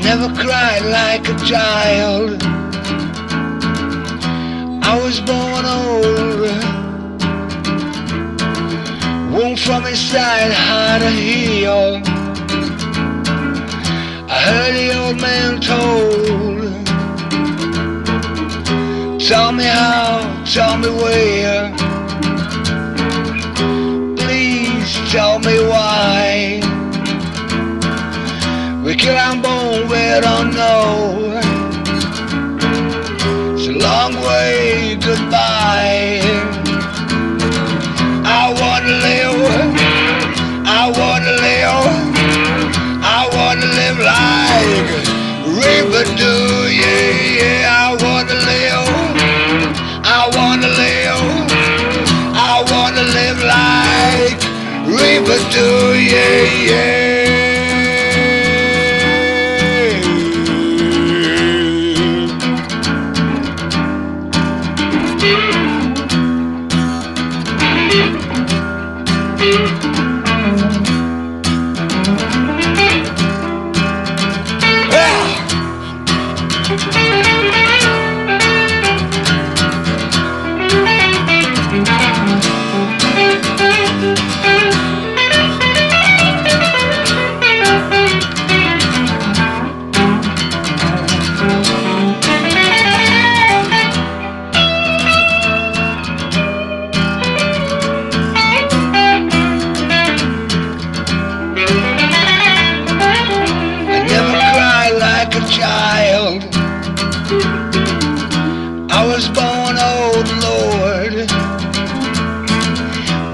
never cried like a child. I was born old, wound from inside, hard to heal. I heard the old man told, tell me how, tell me where, please tell me why. We kill and bone, we don't know. It's a long way goodbye. I wanna live, I wanna live, I wanna live like river do, yeah, yeah. I wanna live, I wanna live, I wanna live like river do, yeah, yeah. Child, I was born old, Lord,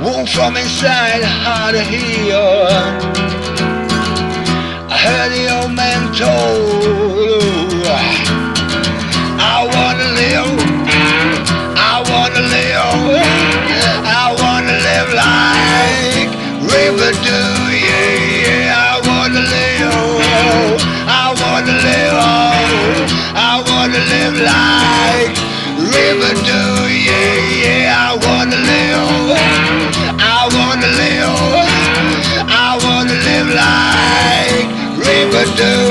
wound from inside, hard to heal. I heard the old man told, I wanna live, I wanna live, I wanna live like river do, yeah, yeah. I wanna live, I wanna live, oh, I wanna live like river do, yeah, yeah. I wanna live, I wanna live, I wanna live like river do.